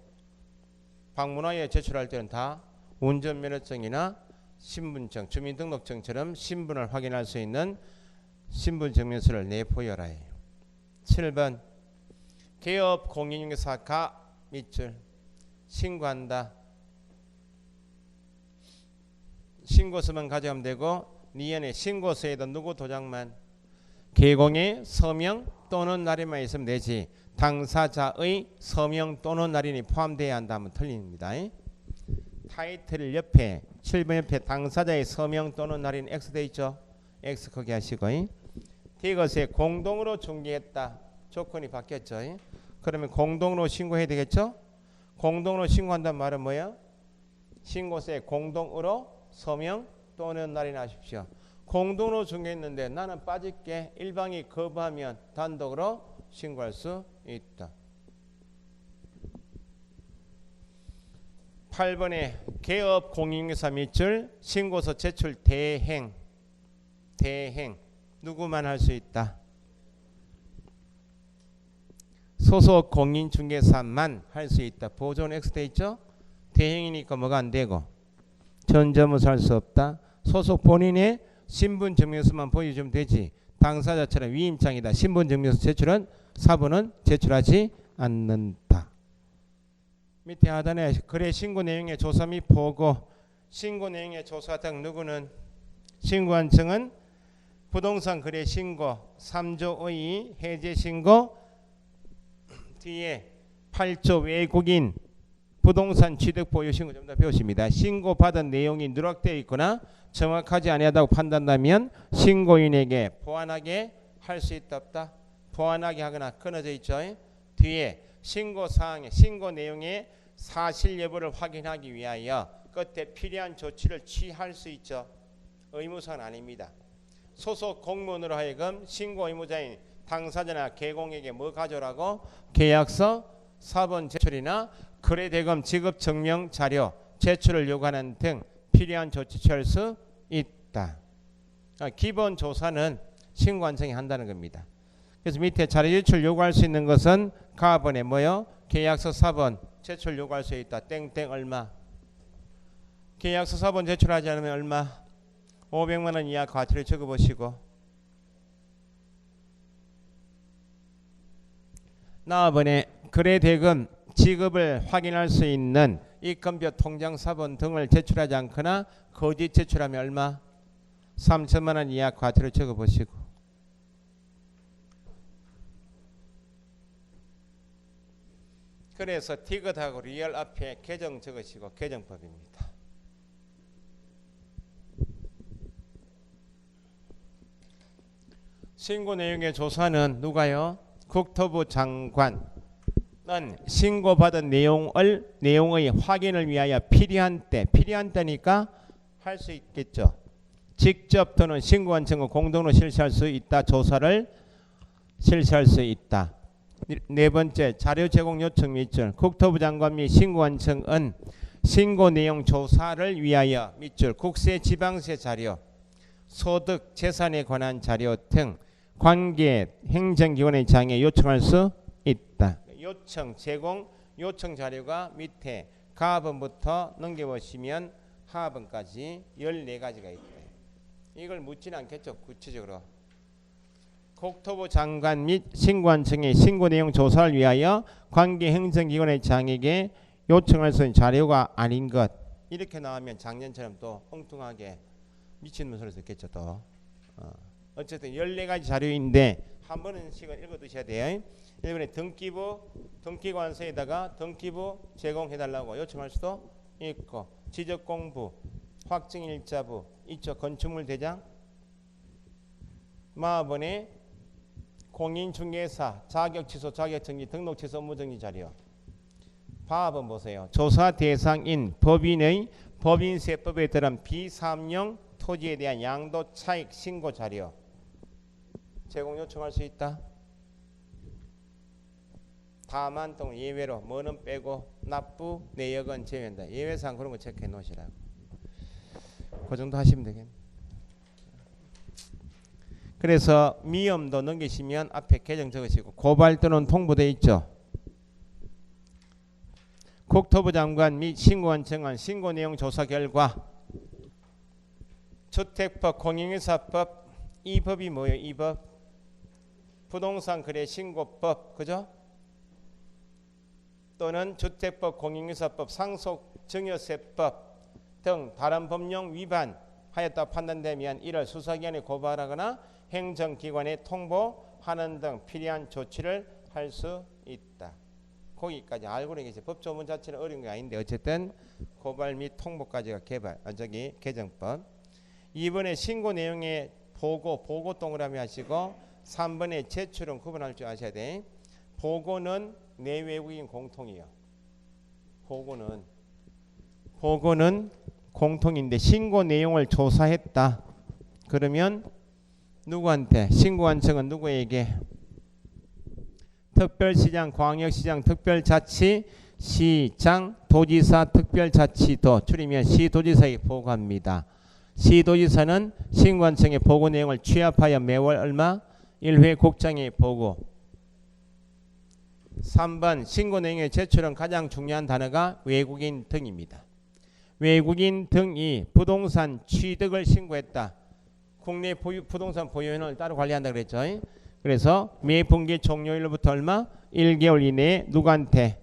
S1: 방문하여 제출할 때는 다 운전면허증이나 신분증, 주민등록증처럼 신분을 확인할 수 있는 신분증명서를 내보여라 해요. 7번 개업 공인중개사가 밑줄 신고한다. 신고서만 가져가면 되고 니은의 신고서에도 누구 도장만 개공의 서명 또는 날인만 있으면 되지 당사자의 서명 또는 날인이 포함되어야 한다면 틀립니다. 타이틀 옆에 7번 옆에 당사자의 서명 또는 날인 X 돼 있죠. X 거기 하시고 이것에 공동으로 중개했다. 조건이 바뀌었죠. 그러면 공동으로 신고해야 되겠죠. 공동으로 신고한다는 말은 뭐야? 신고서에 공동으로 서명 또는 날인하십시오. 공동으로 중개했는데 나는 빠질게. 일방이 거부하면 단독으로 신고할 수 있다. 8번에 개업 공인중개사 밑줄 신고서 제출 대행 누구만 할 수 있다. 소속 공인중개사만 할 수 있다. 보존 X 돼 있죠. 대행이니까 뭐가 안 되고 전자문서 할 수 없다. 소속 본인의 신분증명서만 보여주면 되지 당사자처럼 위임장이다. 신분증명서 제출은 사부는 제출하지 않는다. 밑에 하단에 거래 신고 내용의 조사 및 보고 신고 내용의 조사 등 누구는 신고한청은 부동산 거래 신고 3조의 해제 신고 뒤에 8조 외국인 부동산 취득 보유 신고 좀 더 배우십니다. 신고받은 내용이 누락되어 있거나 정확하지 아니하다고 판단한다면 신고인에게 보완하게 할 수 있다 없다? 보완하게 하거나 끊어져 있죠. 뒤에 신고사항의 신고 내용의 사실 여부를 확인하기 위하여 끝에 필요한 조치를 취할 수 있죠. 의무사항은 아닙니다. 소속 공무원으로 하여금 신고 의무자인 당사자나 개공에게 뭐 가져라고? 계약서, 사본 제출이나 거래대금 지급 증명 자료 제출을 요구하는 등 필요한 조치 취할 수 있다. 기본 조사는 신고한청이 한다는 겁니다. 그래서 밑에 자료 제출 요구할 수 있는 것은 가번에 뭐요? 계약서 사본 제출 요구할 수 있다. 땡땡 얼마? 계약서 사본 제출하지 않으면 얼마? 500만 원 이하 과태료 적어보시고 나번에 거래대금 지급을 확인할 수 있는 입금표 통장 사본 등을 제출하지 않거나 거짓 제출하면 얼마? 3천만 원 이하 과태료 적어보시고 그래서 티귿하고 리얼 앞에 계정 적으시고 계정법입니다. 신고 내용의 조사는 누가요? 국토부 장관은 신고받은 내용의 확인을 위하여 필요한 때니까 할 수 있겠죠. 직접 또는 신고한청과 공동으로 실시할 수 있다. 조사를 실시할 수 있다. 네 번째 자료 제공 요청 밑줄 국토부 장관 및 신고한청은 신고 내용 조사를 위하여 밑줄 국세 지방세 자료 소득 재산에 관한 자료 등 관계 행정기관의 장에 요청할 수 있다. 요청 제공 요청 자료가 밑에 가번부터 넘겨보시면 하번까지 14가지가 있다. 이걸 묻지는 않겠죠. 구체적으로. 국토부 장관 및 신고한청의 신고 내용 조사를 위하여 관계 행정기관의 장에게 요청할 수 있는 자료가 아닌 것. 이렇게 나오면 작년처럼 또 엉뚱하게 미친놈 소리 듣겠죠. 또 어쨌든 14가지 자료인데 한 번씩은 읽어두셔야 돼요. 1번에 등기관서에다가 등기부 제공해달라고 요청할 수도 있고, 지적공부, 확증일자부 있죠. 건축물 대장. 마번에 공인중개사 자격취소 자격정지 등록취소 업무정지 자료. 바번 보세요. 조사 대상인 법인의 법인세법에 따른 비삼용 토지에 대한 양도 차익 신고 자료 제공 요청할 수 있다. 다만 또 예외로 뭐는 빼고 납부 내역은 제외한다. 예외사항 그런 거 체크해 놓으시라고. 그 정도 하시면 되겠네. 그래서 미엄도 넘기시면 앞에 계정 적으시고, 고발 또는 통보돼 있죠. 국토부 장관 및 신고한청은 신고 내용 조사 결과 주택법, 공인중개사법, 이 법이 뭐예요? 이 법 부동산 거래 신고법, 그죠? 또는 주택법, 공인중개사법, 상속 증여세법 등 다른 법령 위반하였다 판단되면 이를 수사기관에 고발하거나 행정기관에 통보하는 등 필요한 조치를 할 수 있다. 거기까지 알고는 계세요. 법조문 자체는 어려운 게 아닌데 어쨌든 고발 및 통보까지가 개정법. 2번에 신고 내용의 보고 동그라미 하시고, 3번에 제출은 구분할 줄 아셔야 돼. 보고는 내외국인 공통이요. 보고는 공통인데 신고 내용을 조사했다. 그러면 누구한테? 신고한청은 누구에게? 특별시장, 광역시장, 특별자치, 시장, 도지사, 특별자치도 줄이면 시도지사에게 보고합니다. 시도지사는 신고한청의 보고 내용을 취합하여 매월 얼마? 1회 국장에 보고. 3번 신고 내용의 제출은 가장 중요한 단어가 외국인 등입니다. 외국인 등이 부동산 취득을 신고했다. 국내 부동산 보유인을 따로 관리한다 그랬죠. 그래서 매 분기 종료일로부터 얼마? 1개월 이내에 누구한테?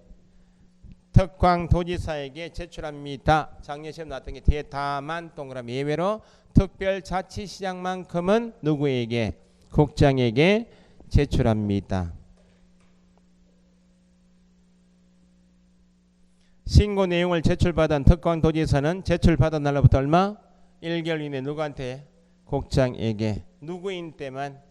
S1: 특광도지사에게 제출합니다. 작년 시험 나왔던 게 뒤에 다만 동그라미 예외로 특별자치시장만큼은 누구에게? 국장에게 제출합니다. 신고 내용을 제출받은 특광도지사는 제출받은 날로부터 얼마? 1개월 이내 누구한테? 국장에게. 누구인 때만?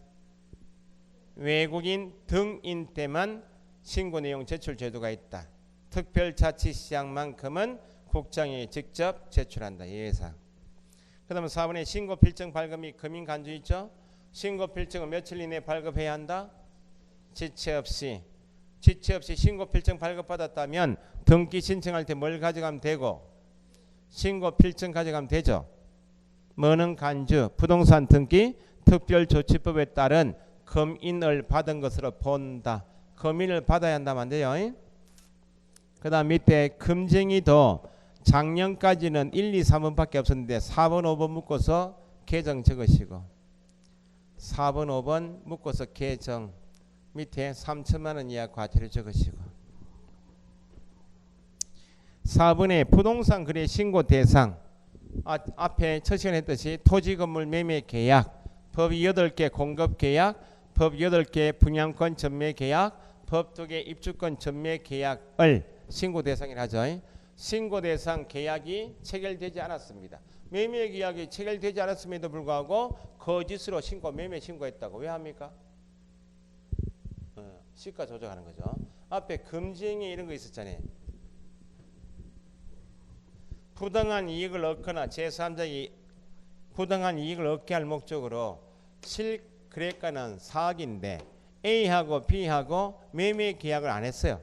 S1: 외국인 등인 때만 신고 내용 제출 제도가 있다. 특별자치시장만큼은 국장에게 직접 제출한다. 예외사항. 그 다음에 4번에 신고필증 발급 및 금인 간주 있죠. 신고필증은 며칠 이내에 발급해야 한다. 지체 없이 신고필증 발급받았다면 등기 신청할 때 뭘 가져가면 되고? 신고필증 가져가면 되죠. 뭐는 간주, 부동산 등기 특별조치법에 따른 금인을 받은 것으로 본다. 금인을 받아야 한다면 안 돼요. 그 다음 밑에 금쟁이도 작년까지는 1, 2, 3번밖에 없었는데 4번, 5번 묶어서 개정 적으시고, 4번, 5번 묶어서 개정, 밑에 3천만 원 이하 과태료 적으시고, 4번에 부동산 거래 신고 대상, 앞에 첫 시간에 했듯이 토지 건물 매매 계약, 법 8개 공급 계약, 법 8개 분양권 전매 계약, 법 2개 입주권 전매 계약을 신고 대상이라 하죠. 신고 대상 계약이 체결되지 않았습니다. 매매 계약이 체결되지 않았음에도 불구하고 거짓으로 매매 신고했다고. 왜 합니까? 시가 조정하는 거죠. 앞에 금지행위 이런 거 있었잖아요. 부당한 이익을 얻거나 제3자가 부당한 이익을 얻게 할 목적으로 실거래가는 4억인데 A하고 B하고 매매 계약을 안 했어요.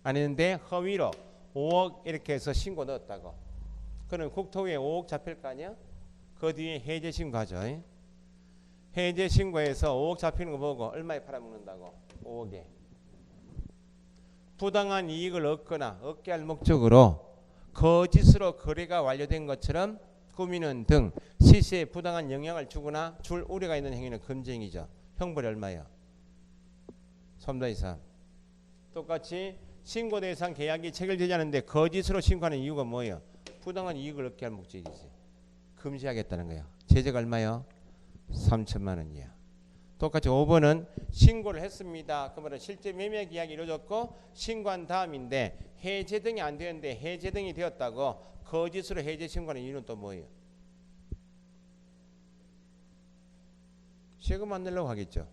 S1: 안 했는데 허위로 5억 이렇게 해서 신고 넣었다고. 그럼 국토부에 5억 잡힐 거 아니야? 그 뒤에 해제 신고하죠. 해제 신고해서 5억 잡히는 거 보고 얼마에 팔아먹는다고? 5억에. 부당한 이익을 얻거나 얻게 할 목적으로 거짓으로 거래가 완료된 것처럼 꾸미는 등 시세에 부당한 영향을 주거나 줄 우려가 있는 행위는 금지행위죠. 형벌이 얼마예요? 3도 이상. 똑같이 신고 대상 계약이 체결되지 않는데 거짓으로 신고하는 이유가 뭐예요? 부당한 이익을 얻게 할 목적이지. 금지하겠다는 거예요. 제재가 얼마요? 3천만 원이야. 똑같이 5번은 신고를 했습니다. 그러면 실제 매매 계약이 이루어졌고 신고한 다음인데 해제 등이 안 되는데 해제 등이 되었다고 거짓으로 해제 신고하는 이유는 또 뭐예요? 세금 안 내려고 하겠죠.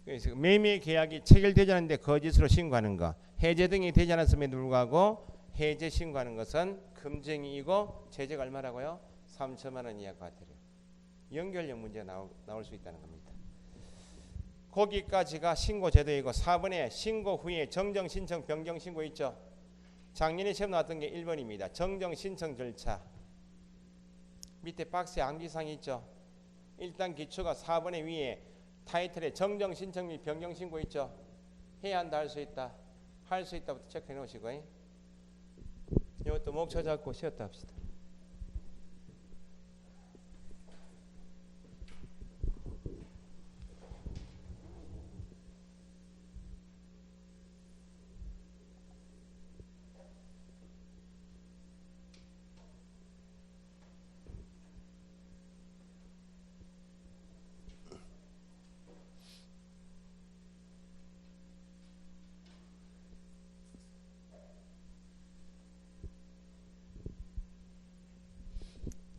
S1: 그래서 매매 계약이 체결되지 않는데 거짓으로 신고하는 거, 해제 등이 되지 않았음에도 불구하고 해제 신고하는 것은 금지행위이고 제재가 얼마라고요? 3천만 원 이하가 되려. 연결형 문제가 나올 수 있다는 겁니다. 거기까지가 신고 제도이고 4번에 신고 후에 정정 신청 변경 신고 있죠. 작년에 시험 나왔던 게 1번입니다. 정정 신청 절차. 밑에 박스에 암기사항이 있죠. 일단 기초가 4번의 위에 타이틀에 정정 신청 및 변경 신고 있죠. 해야 한다, 할 수 있다. 할 수 있다부터 체크해 놓으시고 이것도 목차 잡고 쉬었다 합시다.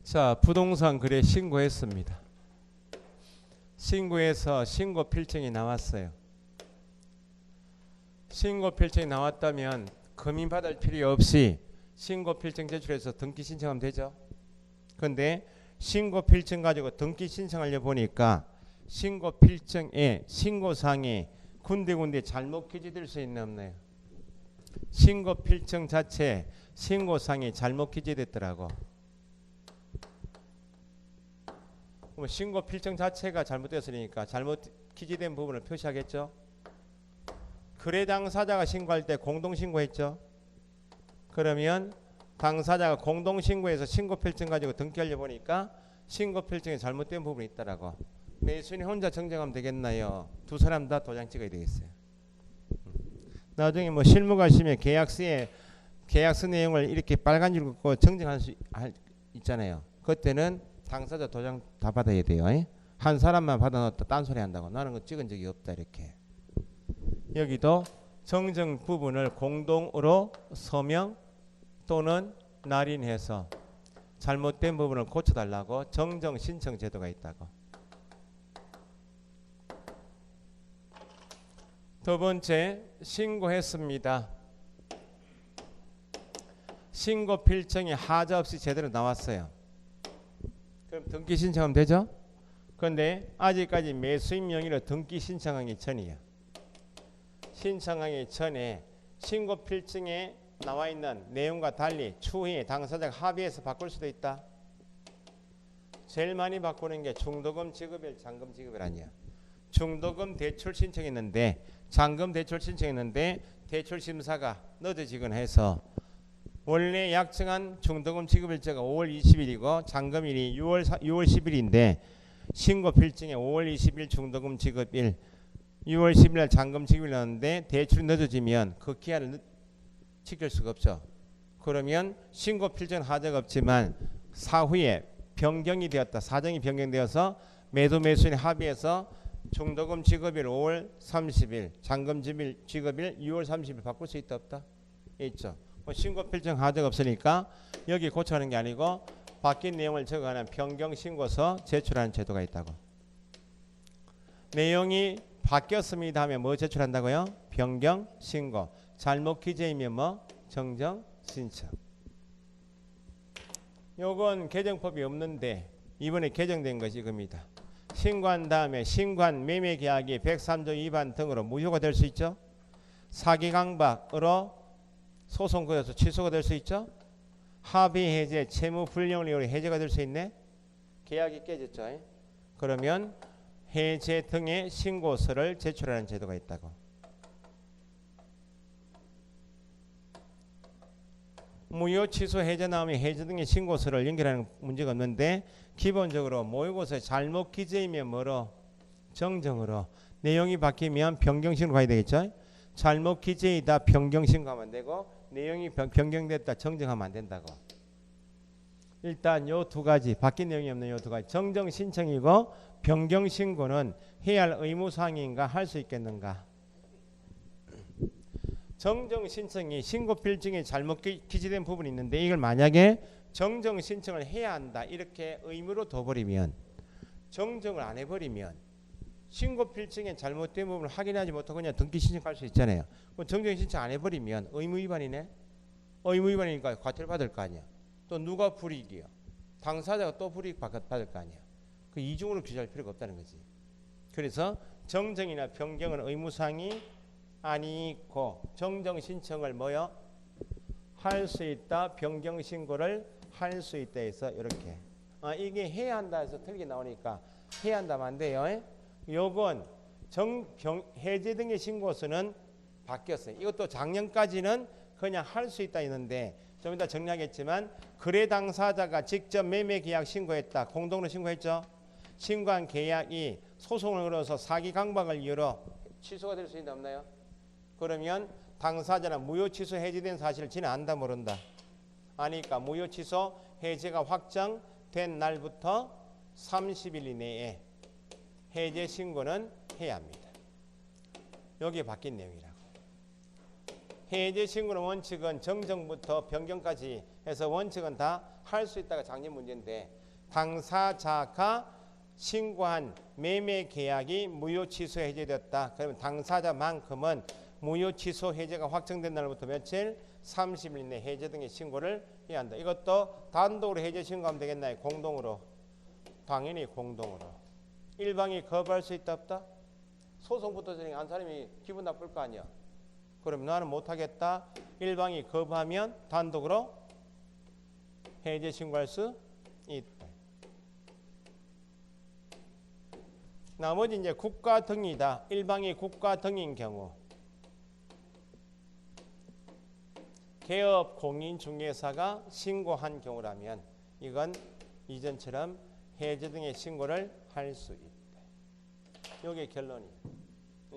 S1: 자, 부동산 거래 신고했습니다. 신고해서 신고 필증이 나왔어요. 신고 필증이 나왔다면 금인받을 필요 없이 신고 필증 제출해서 등기 신청하면 되죠. 그런데 신고 필증 가지고 등기 신청하려 보니까 신고 필증에 신고사항에 군데군데 잘못 기재될 수 있나 없나요? 신고 필증 자체 신고사항이 잘못 기재됐더라고. 신고 필증 자체가 잘못됐으니까 잘못 기재된 부분을 표시하겠죠. 거래 당사자가 신고할 때 공동신고했죠. 그러면 당사자가 공동신고해서 신고 필증 가지고 등기하려 보니까 신고 필증에 잘못된 부분이 있더라고. 매수인이 혼자 정정하면 되겠나요? 두 사람 다 도장 찍어야 되겠어요. 나중에 뭐 실무 가시면 계약서에 계약서 내용을 이렇게 빨간 줄 긋고 정정할 수 있잖아요. 그때는 당사자 도장 다 받아야 돼요. 한 사람만 받아놓았다 딴소리 한다고 나는 거 찍은 적이 없다 이렇게. 여기도 정정 부분을 공동으로 서명 또는 날인해서 잘못된 부분을 고쳐달라고 정정 신청 제도가 있다고. 두 번째, 신고했습니다. 신고 필증이 하자 없이 제대로 나왔어요. 그럼 등기 신청하면 되죠? 그런데 아직까지 매수인 명의로 등기 신청하기 전이에요. 신청하기 전에 신고 필증에 나와 있는 내용과 달리 추후에 당사자가 합의해서 바꿀 수도 있다. 제일 많이 바꾸는 게 중도금 지급일, 잔금 지급일 아니야. 중도금 대출 신청했는데 잔금 대출 신청했는데 대출 심사가 늦어지거나 해서 원래 약정한 중도금 지급일자가 5월 20일이고 잔금일이 6월 10일인데 신고 필증에 5월 20일 중도금 지급일 6월 10일 잔금 지급일 나왔는데 대출이 늦어지면 그 기한을 지킬 수가 없죠. 그러면 신고 필증 하자가 없지만 사후에 변경이 되었다. 사정이 변경되어서 매도매수인이 합의해서 중도금 지급일 5월 30일 잔금 지급일 6월 30일 바꿀 수 있다 없다? 있죠. 신고 필증 하자가 없으니까 여기 고쳐하는 게 아니고 바뀐 내용을 적어가는 변경 신고서 제출하는 제도가 있다고. 내용이 바뀌었습니다 하면 뭐 제출한다고요? 변경 신고. 잘못 기재이면 뭐 정정 신청. 요건 개정법이 없는데 이번에 개정된 것이 이겁니다. 신고한 다음에 신고한 매매 계약이 103조 위반 등으로 무효가 될 수 있죠. 사기 강박으로 소송 거여서 취소가 될 수 있죠. 합의 해제, 채무 불량을 이유로 해제가 될 수 있네. 계약이 깨졌죠. 그러면 해제 등의 신고서를 제출하는 제도가 있다고. 무효 취소 해제 나오면 해제 등의 신고서를 연결하는 문제가 없는데 기본적으로 모의고사에 잘못 기재이면 뭐로? 정정으로. 내용이 바뀌면 변경신고 가야 되겠죠? 잘못 기재이다 변경신고하면 안 되고 내용이 변경됐다 정정하면 안 된다고. 일단 요 두 가지 바뀐 내용이 없는 요 두 가지 정정 신청이고 변경 신고는 해야 할 의무사항인가 할 수 있겠는가? 정정 신청이 신고 필증에 잘못 기재된 부분이 있는데 이걸 만약에 정정 신청을 해야 한다 이렇게 의무로 둬버리면 정정을 안 해버리면 신고 필증에 잘못된 부분을 확인하지 못하고 그냥 등기 신청할 수 있잖아요. 그럼 정정 신청 안 해버리면 의무 위반이네. 의무 위반이니까 과태료 받을 거 아니야. 또 누가 불이익이요? 당사자가 또 불이익 받을 거 아니야. 그 이중으로 규제할 필요가 없다는 거지. 그래서 정정이나 변경은 의무사항이 아니고 정정 신청을 뭐요? 할 수 있다. 변경 신고를 할 수 있다 해서 이렇게. 이게 해야 한다 해서 틀리게 나오니까 해야 한다면 안 돼요. 요건 해제 등의 신고서는 바뀌었어요. 이것도 작년까지는 그냥 할 수 있다 했는데 좀 이따 정리하겠지만 거래 당사자가 직접 매매 계약 신고했다. 공동으로 신고했죠. 신고한 계약이 소송을 걸어서 사기 강박을 이유로 취소가 될 수 있나 없나요? 그러면 당사자는 무효 취소 해제된 사실을 지는 안다 모른다. 아니까 무효 취소 해제가 확정된 날부터 30일 이내에 해제 신고는 해야 합니다. 여기에 바뀐 내용이라고. 해제 신고는 원칙은 정정부터 변경까지 해서 원칙은 다 할 수 있다가 작년 문제인데 당사자가 신고한 매매 계약이 무효 취소 해제됐다. 그러면 당사자만큼은 무효 취소 해제가 확정된 날부터 며칠? 30일 이내 해제 등의 신고를 해야 한다. 이것도 단독으로 해제 신고하면 되겠나요? 공동으로? 당연히 공동으로. 일방이 거부할 수 있다 없다? 소송부터 진행 한 사람이 기분 나쁠 거 아니야. 그럼 나는 못하겠다. 일방이 거부하면 단독으로 해제 신고할 수 있다. 나머지 이제 국가 등이다. 일방이 국가 등인 경우 개업 공인중개사가 신고한 경우라면 이건 이전처럼 해제 등의 신고를 할 수 있다. 이게 결론이에요.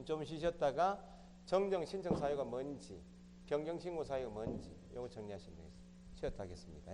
S1: 좀 쉬셨다가 정정 신청 사유가 뭔지, 변경 신고 사유가 뭔지 이거 정리하시면 되겠습니다. 쉬었다 하겠습니다.